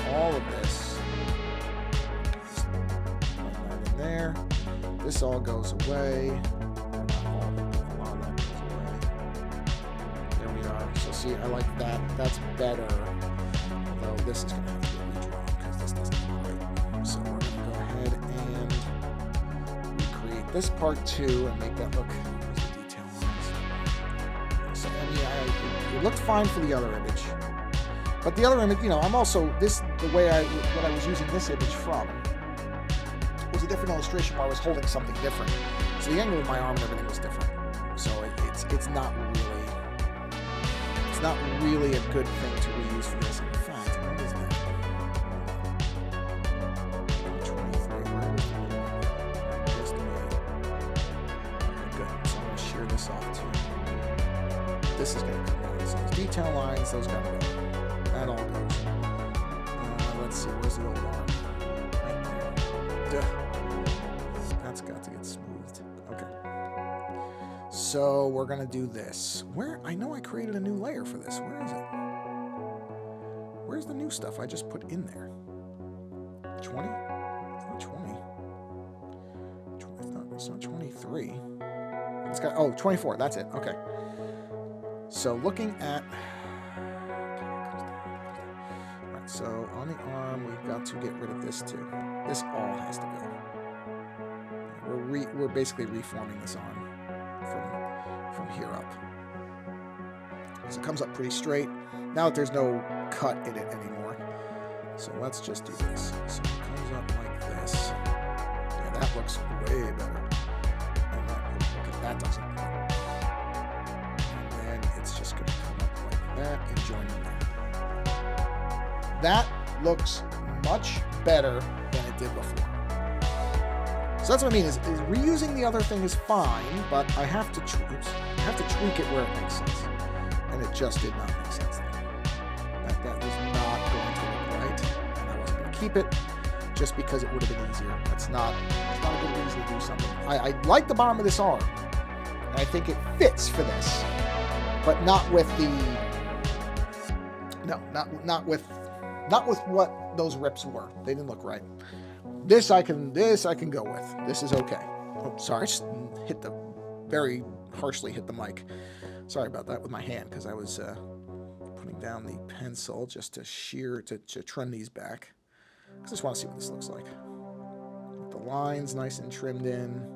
all of this, right in there, this all goes away. A lot of that goes away. There we are. So see, I like that. That's better. Though this is going to have to be redrawn because this doesn't look right. So we're going to go ahead and recreate this part too and make that look. There's the detail lines. So I mean, it looked fine for the other image. But the other image, you know, I'm also, the way what I was using this image from was a different illustration where I was holding something different. So the angle of my arm and everything was different. So it's not really a good thing to reuse for this. In fact, what is that? 23, where is it? Just good. So I'm going to shear this off too. This is going to come down. So those detail lines, those got to go. That all goes. Let's see, where's the old arm? Right there. Duh. That's got to get smoothed. Okay. So we're gonna do this. I know I created a new layer for this. Where is it? Where's the new stuff I just put in there? 20? It's not 20. It's not 23. It's got 24. That's it. Okay. So looking at. So on the arm, we've got to get rid of this too. This all has to go. We're basically reforming this arm from here up. So it comes up pretty straight. Now that there's no cut in it anymore. So let's just do this. So it comes up like this. Yeah, that looks way better. And that doesn't work. And then it's just going to come up like that and join in there. That looks much better than it did before. So that's what I mean, is reusing the other thing is fine, but I have to tweak it where it makes sense. And it just did not make sense there. That was not going to look right, and I wasn't going to keep it just because it would have been easier. It's not a good reason to do something. I like the bottom of this arm, and I think it fits for this, but not with the... No, not with what those rips were. They didn't look right. This I can go with. This is okay. Oh, sorry, I just very harshly hit the mic. Sorry about that with my hand because I was putting down the pencil just to trim these back. I just want to see what this looks like. With the lines nice and trimmed in.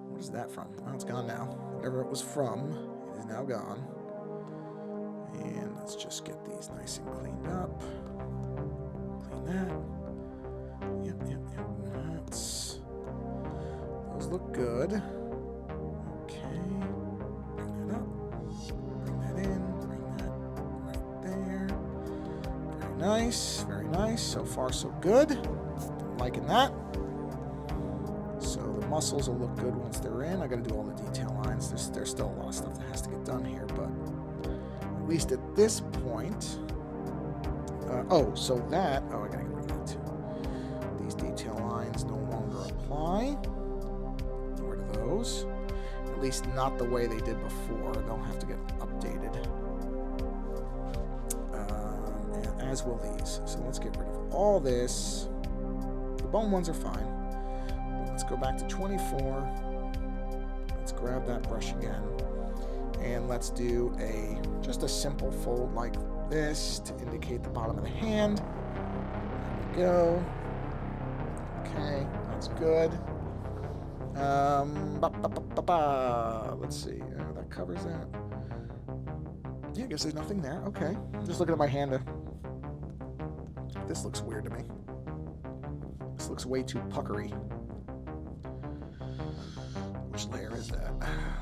What is that from? Well, it's gone now. Whatever it was from, it is now gone. And let's just get these nice and cleaned up. Clean that. Yep. Those look good. Okay. Bring that up. Bring that in. Bring that right there. Very nice. Very nice. So far, so good. I'm liking that. So the muscles will look good once they're in. I got to do all the detail lines. There's still a lot of stuff that has to get done here, but at least at this point. I gotta get rid of that too. These detail lines no longer apply. Get rid of those. At least not the way they did before. They'll have to get updated. And as will these. So let's get rid of all this. The bone ones are fine. Let's go back to 24. Let's grab that brush again. And let's do just a simple fold like this to indicate the bottom of the hand. There we go. Okay, that's good. Let's see. That covers that. Yeah, I guess there's nothing there. Okay. Just looking at my hand. This looks weird to me. This looks way too puckery. Which layer is that?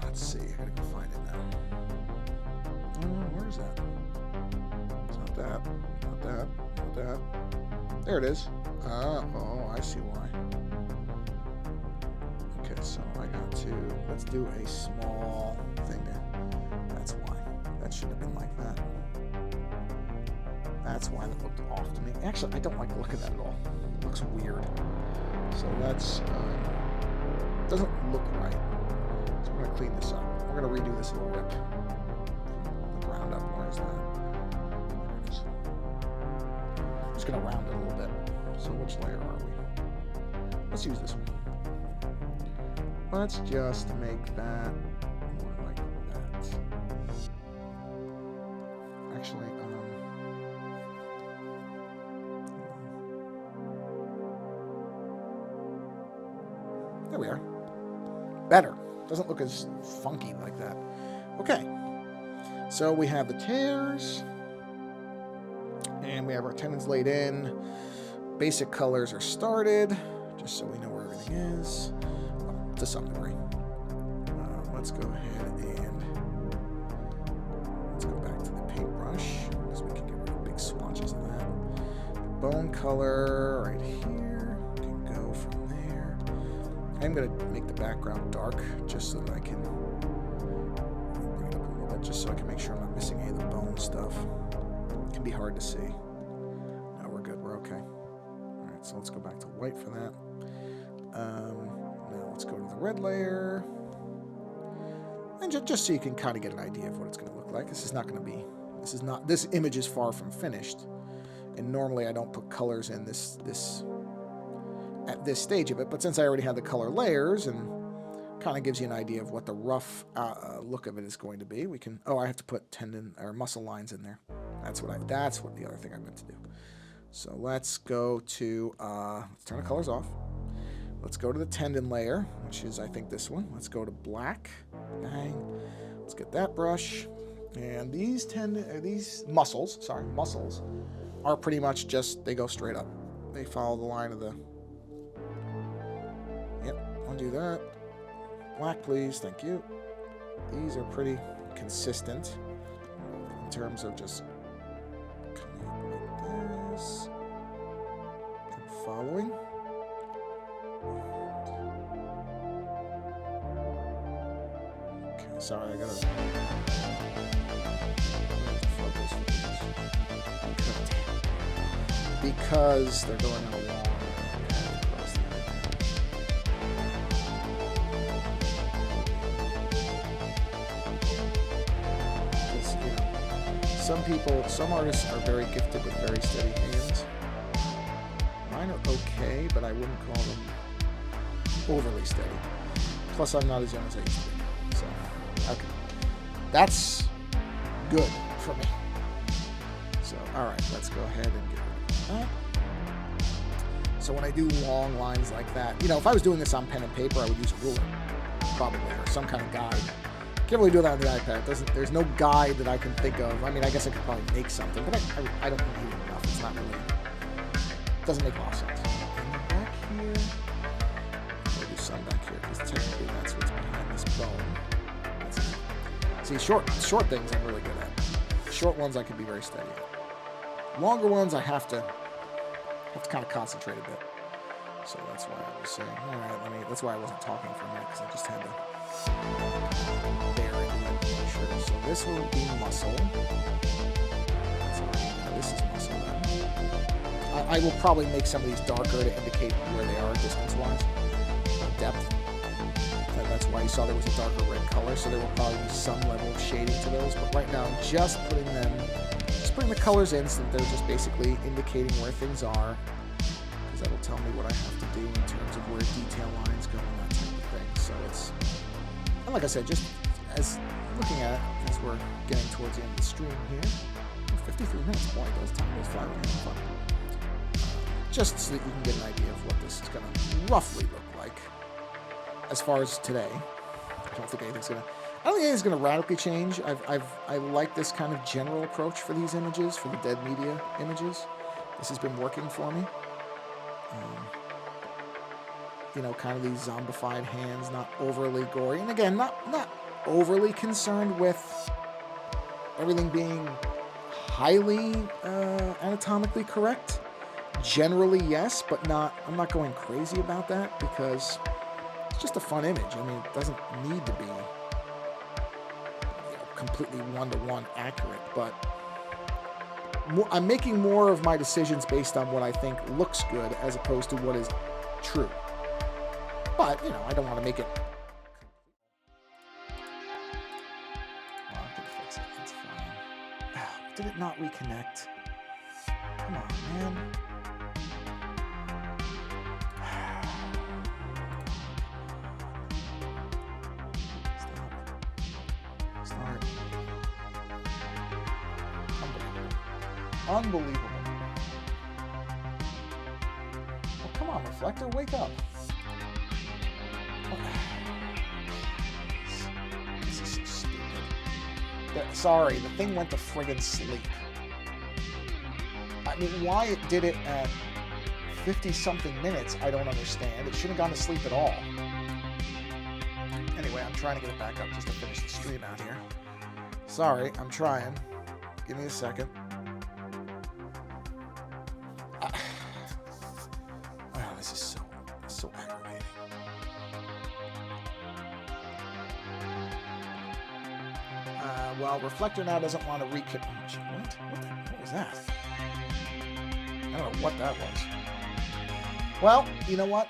Let's see. I gotta go find it now. Where is that? It's not that. Not that. Not that. There it is. Oh, I see why. Okay, so I got to... Let's do a small thing there. That's why. That should have been like that. That's why that looked off to me. Actually, I don't like the look of that at all. It looks weird. So that's... doesn't look right. So we're going to clean this up. We're going to redo this little rip from the ground up. Where is that? There it is. I'm just going to round it a little bit. So which layer are we? Let's use this one. Let's just make that more like that. Actually, there we are. Better. Doesn't look as funky like that. Okay. So we have the tears. And we have our tendons laid in. Basic colors are started, just so we know where everything is. Well, to some degree. Let's go ahead and let's go back to the paintbrush, because we can get rid of big swatches of that. The bone color right here can go from there. I'm going to make the background dark, just so that I can bring it up a little bit, just so I can make sure I'm not missing any of the bone stuff. It can be hard to see. No, we're good. We're okay. All right, so let's go back to white for that. Now let's go to the red layer. And just so you can kind of get an idea of what it's going to look like. This image is far from finished. And normally I don't put colors in this at this stage of it, but since I already have the color layers and kind of gives you an idea of what the rough look of it is going to be, we can, I have to put tendon or muscle lines in there. That's what the other thing I meant to do. So let's go to, let's turn the colors off. Let's go to the tendon layer, which is, I think, this one. Let's go to black. Bang. Let's get that brush. And these muscles are pretty much just, they go straight up. They follow the line of the, yep, undo that. Black, please, thank you. These are pretty consistent in terms of just coming up like this and following. Okay, sorry, I gotta focus because they're going on a long across there. Some artists are very gifted with very steady hands. Mine are okay, but I wouldn't call them overly steady. Plus, I'm not as young as I used to be. So, okay. That's good for me. So, alright, let's go ahead and get rid of that. So when I do long lines like that, if I was doing this on pen and paper, I would use a ruler, probably, or some kind of guide. Can't really do that on the iPad. There's no guide that I can think of. I mean, I guess I could probably make something, but I don't need it enough. It's not really, doesn't make a lot of sense. And back here, I'll do some back here, because technically that's what's behind this bone. That's it. See, short things I'm really good at. Short ones I can be very steady at. Longer ones I have to kind of concentrate a bit. So that's why I was saying, all right, that's why I wasn't talking for a minute, because I just had to bear into it. Sure. So this will be muscle. This is muscle then. I will probably make some of these darker to indicate where they are distance-wise. Depth. That's why you saw there was a darker red color, so there will probably be some level of shading to those. But right now, I'm just putting the colors in, so that they're just basically indicating where things are, because that'll tell me what I have to do in terms of where detail lines go and that type of thing. So it's, and like I said, just as looking at it as we're getting towards the end of the stream here, 53 minutes, boy, those time goes flying around fun. Just so that you can get an idea of what this is going to roughly look like. As far as today, I don't think anything's going to radically change. I like this kind of general approach for these images, for the dead media images. This has been working for me. Kind of these zombified hands, not overly gory. And again, not overly concerned with everything being highly anatomically correct. Generally, yes, but I'm not going crazy about that, because it's just a fun image. I mean, it doesn't need to be completely one-to-one accurate, but I'm making more of my decisions based on what I think looks good as opposed to what is true. But, I don't want to make it... Well, I can fix it. It's fine. Did it not reconnect? Come on, man. Unbelievable. Oh, come on, Reflector, wake up. This is so stupid. Sorry, the thing went to friggin' sleep. I mean, why it did it at 50-something minutes, I don't understand. It shouldn't have gone to sleep at all. Anyway, I'm trying to get it back up just to finish the stream out here. Sorry, I'm trying. Give me a second. Wow, this is so aggravating. Well, Reflector now doesn't want to reconnect. What was that? I don't know what that was. Well, you know what?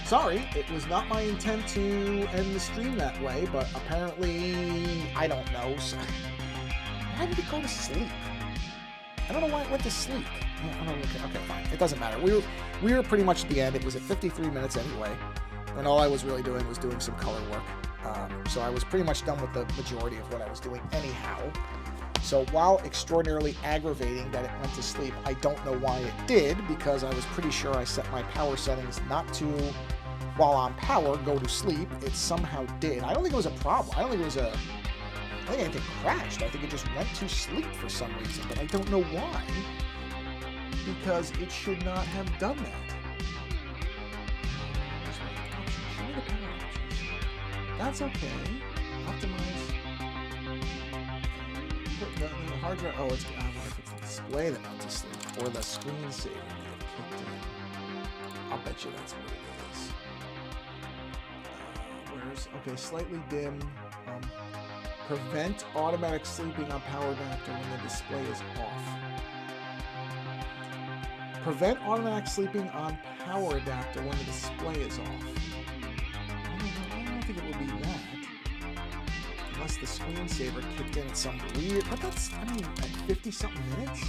Sorry, it was not my intent to end the stream that way, but apparently, I don't know. So, why did it go to sleep? I don't know why it went to sleep. I don't know. Okay, fine. It doesn't matter. We were pretty much at the end. It was at 53 minutes anyway, and all I was really doing was doing some color work. So I was pretty much done with the majority of what I was doing anyhow. So while extraordinarily aggravating that it went to sleep, I don't know why it did, because I was pretty sure I set my power settings not to, while on power, go to sleep. It somehow did. I don't think it was a problem. I don't think it was I think anything crashed. I think it just went to sleep for some reason, but I don't know why, because it should not have done that. That's okay. Optimize. The hard drive. Oh, it's. I wonder if it's the display that went to sleep or the screensaver that kicked in. I'll bet you that's what it is. Where's okay? Slightly dim. Prevent automatic sleeping on power adapter when the display is off. Prevent automatic sleeping on power adapter when the display is off. I don't think it will be that. Unless the screensaver kicked in at some weird... But that's, I mean, at 50-something minutes?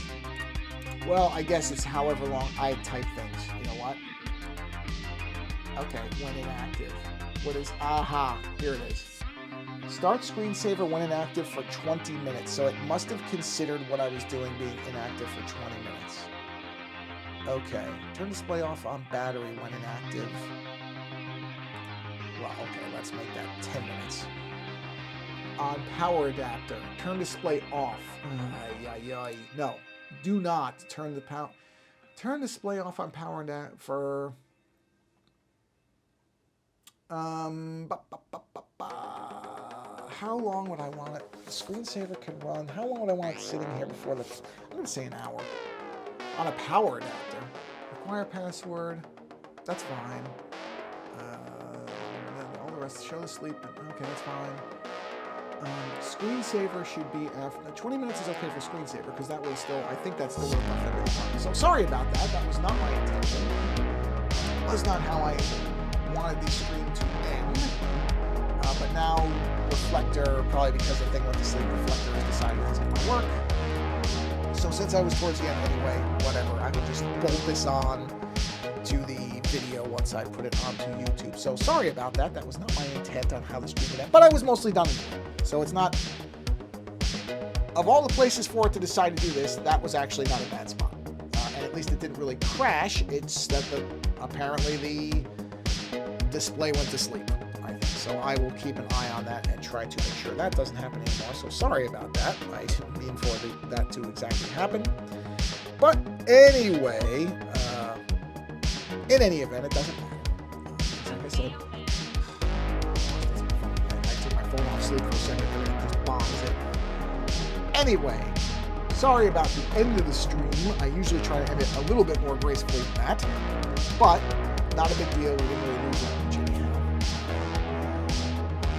Well, I guess it's however long I type things. You know what? Okay, when inactive. What is... Aha! Here it is. Start screensaver when inactive for 20 minutes. So it must have considered what I was doing being inactive for 20 minutes. Okay. Turn display off on battery when inactive. Well, okay, let's make that 10 minutes. On power adapter, turn display off. No, do not turn the turn display off on power adapter for how long would I want it? The screensaver can run. How long would I want it sitting here before the? I'm gonna say an hour. On a power adapter, require password. That's fine. All the rest show the sleep. Okay, that's fine. Screensaver should be after 20 minutes is okay for screensaver because that was still, I think that's still perfect. So sorry about that. That was not my intention. It was not how I wanted the stream to end. But now Reflector, probably because the thing went to sleep, Reflector has decided it's going to work. So since I was towards the end anyway, whatever, I would just bolt this on to the video once I put it onto YouTube. So sorry about that. That was not my intent on how the stream would end. But I was mostly done with it. So it's not... Of all the places for it to decide to do this, that was actually not a bad spot. And at least it didn't really crash. It's that apparently the display went to sleep, I think. So I will keep an eye on that and try to make sure that doesn't happen anymore. So sorry about that. I didn't mean for that to exactly happen. But anyway... in any event, it doesn't matter. Like I said, I took my phone off sleep for a second and it just bombs it. Anyway, sorry about the end of the stream. I usually try to end it a little bit more gracefully than that, but not a big deal. We didn't really lose that much anyhow.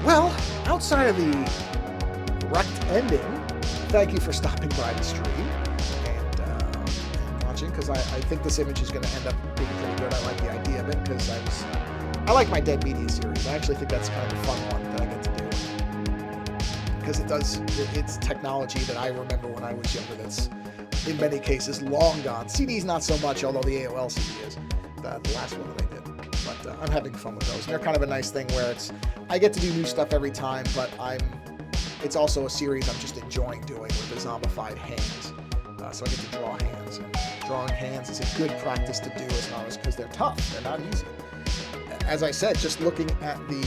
Well, outside of the correct ending, thank you for stopping by the stream. Because I think this image is going to end up being pretty good. I like the idea of it because I like my Dead Media series. I actually think that's kind of a fun one that I get to do because it's technology that I remember when I was younger. That's in many cases long gone. CDs not so much, although the AOL CD is the last one that I did. But I'm having fun with those, and they're kind of a nice thing where I get to do new stuff every time, but it's also a series I'm just enjoying doing with the zombified hands. So I get to draw hands. And drawing hands is a good practice to do as long as because they're tough. They're not easy. As I said, just looking at the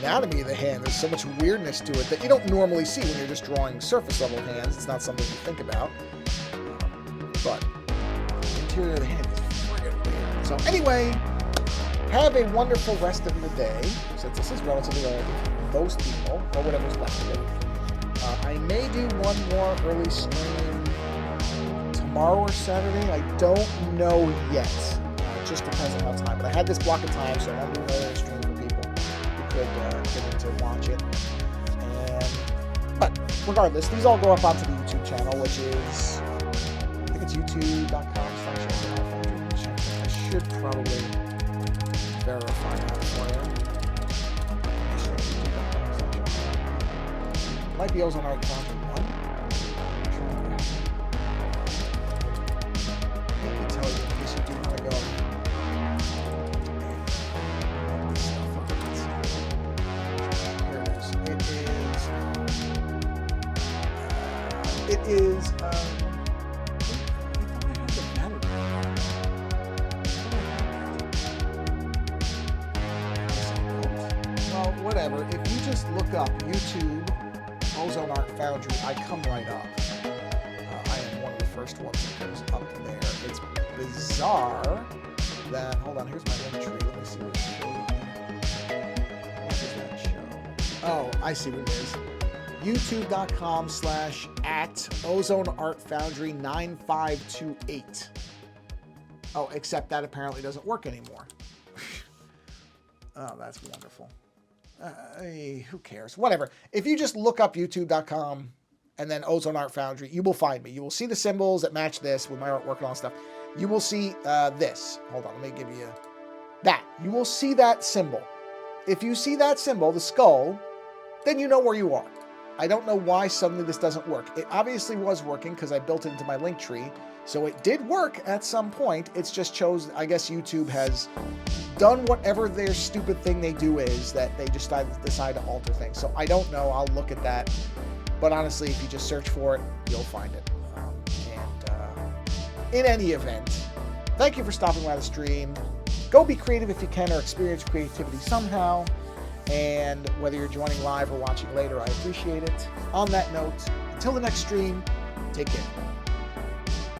anatomy of the hand, there's so much weirdness to it that you don't normally see when you're just drawing surface level hands. It's not something you think about. But the interior of the hand is friggin' weird. So anyway, have a wonderful rest of your day, since this is relatively early for most people, or whatever's left of it. I may do one more early stream tomorrow or Saturday. I don't know yet. It just depends on how time. But I had this block of time, so I'm doing an early stream for people who could get in to watch it. But regardless, these all go up onto the YouTube channel, which is, I think it's youtube.com/ozonartfoundry. I should probably verify that for you. Might be Ozone Art Foundry 1. Let me tell you, in case you do want to go. Here it is. It is. Well, whatever. If you just look up YouTube Ozone Art Foundry, I come right up. I am one of the first ones that comes up there. It's bizarre that, hold on, here's my link tree. Let me see what it shows. What does that show? Oh, I see what it is. youtube.com/@OzoneArtFoundry9528. Oh, except that apparently doesn't work anymore. Oh, that's wonderful. Who cares? Whatever. If you just look up youtube.com and then Ozone Art Foundry, you will find me. You will see the symbols that match this with my artwork and all that stuff. You will see this. Hold on, let me give you that. You will see that symbol. If you see that symbol, the skull, then you know where you are. I don't know why suddenly this doesn't work. It obviously was working because I built it into my link tree. So it did work at some point. It's just I guess YouTube has done whatever their stupid thing they do is that they just decide to alter things. So I don't know. I'll look at that. But honestly, if you just search for it, you'll find it. In any event, thank you for stopping by the stream. Go be creative if you can, or experience creativity somehow. And whether you're joining live or watching later, I appreciate it. On that note, until the next stream, take care.